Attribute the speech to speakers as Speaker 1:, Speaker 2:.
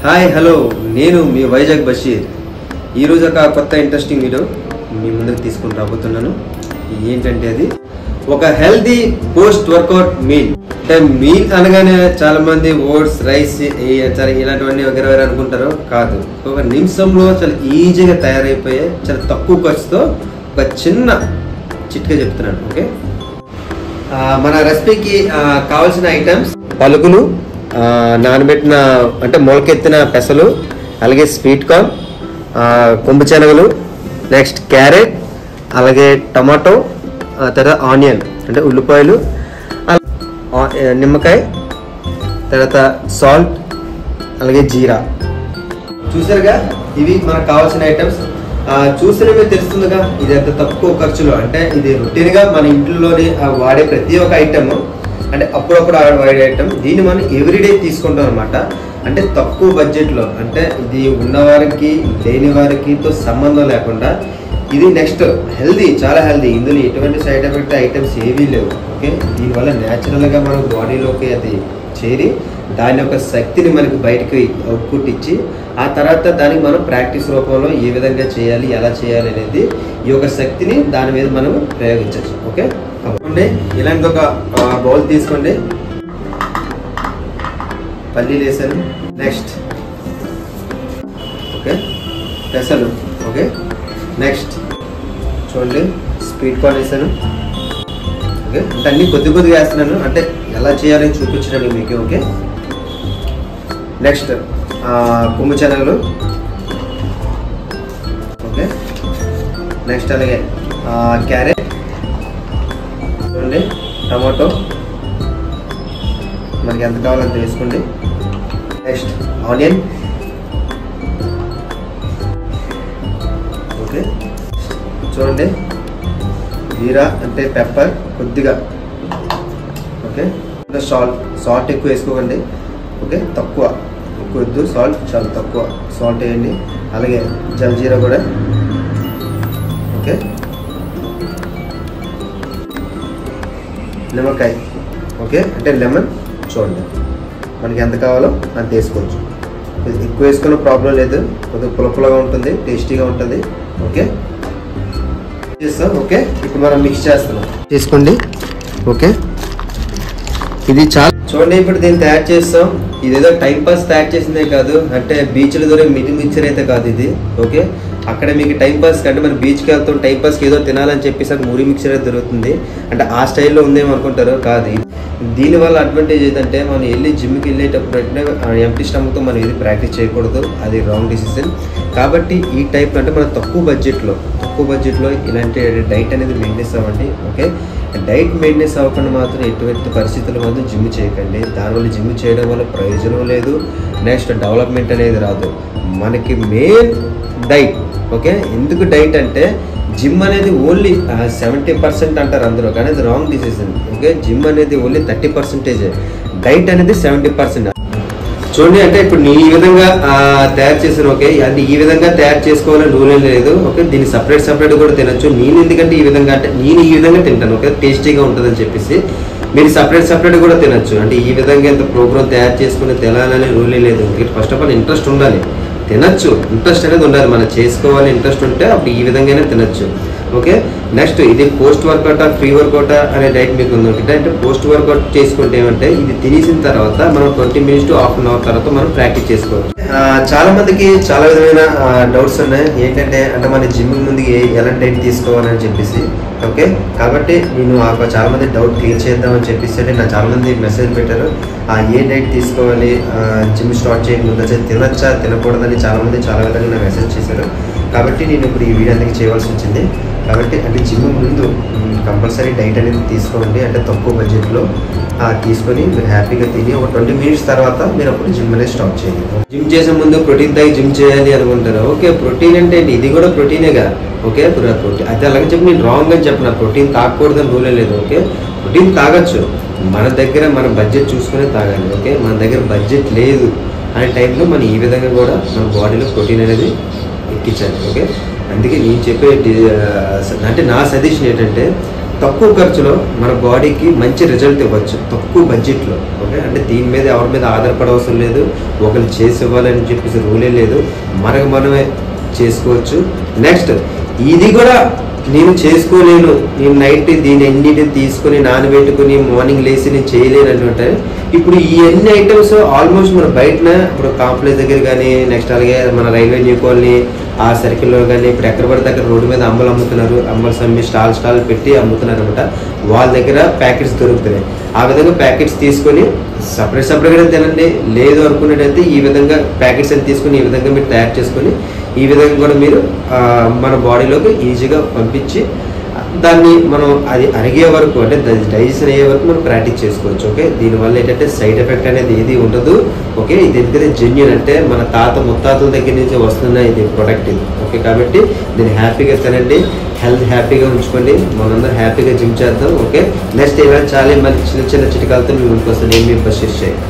Speaker 1: Hi hello నేను మీ వైజాగ్ బషీర్. ఈరోజు ఒక కొత్త ఇంట్రెస్టింగ్ వీడియో మీ ముందుకు తీసుకుని రాబోతున్నాను. ఏంటంటే అది ఒక హెల్దీ పోస్ట్ వర్కౌట్ మీల్. అంటే మీల్ అనగానే చాలా మంది ఓట్స్ రైస్ ఇలాంటివన్నీ వగేర అనుకుంటారు. కాదు, ఒక నిమిషంలో చాలా ఈజీగా తయారైపోయే చాలా తక్కువ ఖర్చుతో ఒక చిన్న చిట్కా చెప్తున్నాను. ఓకే, మన రెసిపీకి కావాల్సిన ఐటమ్స్ పలుకులు, నానబెట్టిన అంటే మొలకెత్తిన పెసలు, అలాగే స్వీట్ కార్న్, కొంబు శనగలు, నెక్స్ట్ క్యారెట్, అలాగే టమాటో, తర్వాత ఆనియన్ అంటే ఉల్లిపాయలు, నిమ్మకాయ, తర్వాత సాల్ట్, అలాగే జీరా. చూసారుగా, ఇవి మనకు కావాల్సిన ఐటమ్స్. చూసినవే తెలుస్తుందిగా ఇది ఎంత తక్కువ ఖర్చులో. అంటే ఇది రొటీన్గా మన ఇంట్లోని వాడే ప్రతి ఒక్క ఐటమ్, అంటే అప్పుడప్పుడు వాడే ఐటమ్, దీన్ని మనం ఎవ్రీడే తీసుకుంటాం అనమాట. అంటే తక్కువ బడ్జెట్లో, అంటే ఇది ఉన్నవారికి లేని వారికితో సంబంధం లేకుండా ఇది నెక్స్ట్ హెల్దీ, చాలా హెల్దీ. ఇందులో ఎటువంటి సైడ్ ఎఫెక్ట్ ఐటమ్స్ ఏవీ లేవు. ఓకే, దీనివల్ల న్యాచురల్గా మన బాడీలోకి అది చేరి దాని యొక్క శక్తిని మనకి బయటకి అవుట్పుట్ ఇచ్చి ఆ తర్వాత దానికి మనం ప్రాక్టీస్ రూపంలో ఏ విధంగా చేయాలి, ఎలా చేయాలి అనేది ఈ యొక్క శక్తిని దాని మీద మనం ప్రయోగించవచ్చు. ఓకే, కాబట్టి ఇలాంటి ఒక బౌల్ తీసుకోండి. పల్లీలు వేసాను, నెక్స్ట్ ఓకే పెసలు, ఓకే నెక్స్ట్ చూడండి స్వీట్ కార్న్ వేసాను. ఓకే, అంటే అన్ని కొద్ది కొద్దిగా వేస్తున్నాను, అంటే ఎలా చేయాలని చూపించడానికి మీకు. ఓకే, నెక్స్ట్ కొమ్ము శనగలు, ఓకే నెక్స్ట్ అలాగే క్యారెట్, చూడండి టమాటో మనకి ఎంత కావాలంత వేసుకోండి. నెక్స్ట్ ఆనియన్, ఓకే చూడండి జీరా అంటే పెప్పర్ కొద్దిగా, ఓకే సాల్ట్ ఎక్కువ వేసుకోకండి. ఓకే, తక్కువ వద్దు, సాల్ట్ చాలా తక్కువ సాల్ట్ వేయండి. అలాగే జల్జీరా కూడా, ఓకే నిమ్మకాయ, ఓకే అంటే లెమన్. చూడండి మనకి ఎంత కావాలో అంత వేసుకోవచ్చు. ఎక్కువ వేసుకున్న ప్రాబ్లం లేదు, కొద్దిగా పులపులగా ఉంటుంది, టేస్టీగా ఉంటుంది. ఓకే చేస్తాం. ఓకే, ఇప్పుడు మనం మిక్స్ చేస్తున్నాం, చేసుకోండి. ఓకే, ఇది చాలా చూడండి. ఇప్పుడు దీన్ని తయారు చేస్తాం. ఇదేదో టైంపాస్ తయారు చేసిందే కాదు, అంటే బీచ్ల ద్వారా మినీ మిక్చర్ అయితే కాదు ఇది. ఓకే, అక్కడ మీకు టైంపాస్ అంటే మన బీచ్కి వెళ్తాం, టైంపాస్కి ఏదో తినాలని చెప్పేసి అక్కడ మూడీ మిక్చర్ అయితే దొరుకుతుంది, అంటే ఆ స్టైల్లో ఉందేమో అనుకుంటారు. కాదు, దీనివల్ల అడ్వాంటేజ్ ఏంటంటే మనం వెళ్ళి జిమ్కి వెళ్ళేటప్పుడు అంటే ఎంటీ స్టమక్తో మనం ఏది ప్రాక్టీస్ చేయకూడదు, అది రాంగ్ డిసిషన్. కాబట్టి ఈ టైప్ అంటే మనం తక్కువ బడ్జెట్లో ఇలాంటి డైట్ అనేది మెయింటైన్స్ అవ్వండి. ఓకే, డైట్ మెయింటెనెన్స్ అవ్వకుండా మాత్రం ఎటువంటి పరిస్థితుల్లో మాత్రం జిమ్ చేయకండి. దానివల్ల జిమ్ చేయడం వల్ల ప్రయోజనం లేదు, నెక్స్ట్ డెవలప్మెంట్ అనేది రాదు. మనకి మెయిన్ డైట్. ఓకే, ఎందుకు డైట్ అంటే జిమ్ అనేది ఓన్లీ 70% అంటారు అందరూ, కానీ అది రాంగ్ డిసిషన్. ఓకే, జిమ్ అనేది ఓన్లీ 30%, డైట్ అనేది 70%. చూడండి, అంటే ఇప్పుడు నేను ఈ విధంగా తయారు చేశాను. ఓకే, అంటే ఈ విధంగా తయారు చేసుకోవాలని రూల్ ఏం లేదు. ఓకే, దీన్ని సపరేట్ కూడా తినొచ్చు. నేను ఎందుకంటే ఈ విధంగా అంటే నేను ఈ విధంగా తింటాను. ఓకే, టేస్టీగా ఉంటుందని చెప్పేసి మీరు సపరేట్ కూడా తినొచ్చు. అంటే ఈ విధంగా ఇంత ప్రోగ్రామ్ తయారు చేసుకుని తినాలనే రూల్ ఏం లేదు. ఫస్ట్ ఆఫ్ ఆల్ ఇంట్రెస్ట్ ఉండాలి, తినచ్చు. ఇంట్రెస్ట్ అనేది ఉండాలి, మనం చేసుకోవాలి ఇంట్రెస్ట్ ఉంటే అప్పుడు ఈ విధంగానే తినచ్చు. ఓకే, నెక్స్ట్ ఇది పోస్ట్ వర్కౌట్ ప్రీ వర్కౌట్ అనే డైట్ మీకు ఉంది. ఓకే, అంటే పోస్ట్ వర్కౌట్ చేసుకుంటే ఏమంటే ఇది తినేసిన తర్వాత మనం 20 minutes to ½ hour తర్వాత మనం ప్రాక్టీస్ చేసుకోవచ్చు. చాలా మందికి చాలా విధమైన డౌట్స్ ఉన్నాయి. ఏంటంటే అంటే మన జిమ్ ముందుకి ఎలాంటి డైట్ తీసుకోవాలని చెప్పేసి. ఓకే, కాబట్టి నేను చాలా మంది డౌట్ క్లియర్ చేద్దామని చెప్పేసి అంటే నాకు చాలా మంది మెసేజ్ పెట్టారు, ఏ డైట్ తీసుకోవాలి, జిమ్ స్టార్ట్ చేయకముందు అసలు తినచ్చా తినకూడదని చాలా మంది చాలా విధంగా నాకు మెసేజ్ చేశారు. కాబట్టి నేను ఇప్పుడు ఈ వీడియో అనేది చేయవలసి వచ్చింది. కాబట్టి అంటే జిమ్ ముందు కంపల్సరీ డైట్ అనేది తీసుకోండి, అంటే తక్కువ బడ్జెట్లో తీసుకొని మీరు హ్యాపీగా తిని ఒక 20 minutes తర్వాత మీరు అప్పుడు జిమ్ అనేది స్టార్ట్ చేయండి. జిమ్ చేసే ముందు ప్రోటీన్ తాగి జిమ్ చేయాలి అనుకుంటారు. ఓకే, ప్రోటీన్ అంటే ఇది కూడా ప్రోటీనేగా. ఓకే, ప్రోటీన్ అయితే అలాగే చెప్పి నేను రాంగ్ అని చెప్పిన, ప్రోటీన్ తాగకూడదని రూలే లేదు. ఓకే, ప్రోటీన్ తాగొచ్చు, మన దగ్గర మన బడ్జెట్ చూసుకునే తాగాలి. ఓకే, మన దగ్గర బడ్జెట్ లేదు అనే టైంలో మనం ఈ విధంగా కూడా మన బాడీలో ప్రోటీన్ అనేది ఎక్కించాలి. ఓకే, అందుకే నేను చెప్పే అంటే నా సజెషన్ ఏంటంటే తక్కువ ఖర్చులో మన బాడీకి మంచి రిజల్ట్ ఇవ్వచ్చు తక్కువ బడ్జెట్లో. ఓకే, అంటే దీని మీద ఎవరి మీద ఆధారపడవసరం లేదు, ఒకరు చేసి ఇవ్వాలని చెప్పేసి రూలే లేదు, మనమే చేసుకోవచ్చు. నెక్స్ట్ ఇది కూడా నేను చేసుకోలేను, నేను నైట్ దీని ఎన్నిటి తీసుకుని నానబెట్టుకుని మార్నింగ్ లేచి నేను చేయలేను అంటే ఇప్పుడు ఈ అన్ని ఐటమ్స్ ఆల్మోస్ట్ మన బయటన ఇప్పుడు కాంప్లెక్స్ దగ్గర కానీ, నెక్స్ట్ అలాగే మన రైల్వే న్యూ కాలనీ ఆ సర్కిల్లో కానీ ఇప్పుడు ఎక్కడ పడితే అక్కడ రోడ్డు మీద అమ్మలు అమ్ముతున్నారు, అమ్మల్స్ అమ్మి స్టాల్ పెట్టి అమ్ముతున్నారు అనమాట. వాళ్ళ దగ్గర ప్యాకెట్స్ దొరుకుతున్నాయి. ఆ విధంగా ప్యాకెట్స్ తీసుకొని సపరేట్గా తినండి. లేదు అనుకున్నట్టయితే ఈ విధంగా ప్యాకెట్స్ అని తీసుకుని ఈ విధంగా మీరు తయారు చేసుకొని ఈ విధంగా కూడా మీరు మన బాడీలోకి ఈజీగా పంపించి దాన్ని మనం అది అరిగే వరకు అంటే డైజెషన్ అయ్యే వరకు మనం ప్రాక్టీస్ చేసుకోవచ్చు. ఓకే, దీనివల్ల ఏంటంటే సైడ్ ఎఫెక్ట్ అనేది ఏది ఉండదు. ఓకే, ఇది ఎందుకంటే జెన్యూన్ అంటే మన ముత్తాతల దగ్గర నుంచి వస్తున్న ఇది ప్రొడక్ట్ ఇది. ఓకే, కాబట్టి దీన్ని హ్యాపీగా తినండి, హెల్త్ హ్యాపీగా ఉంచుకోండి, మనందరం హ్యాపీగా జిమ్ చేద్దాం. ఓకే, నెక్స్ట్ ఇలా చాలా మంచి చిన్న చిట్కాలతో మీ ముందుకు వస్తాను. నేను మీ బషీర్ షేక్.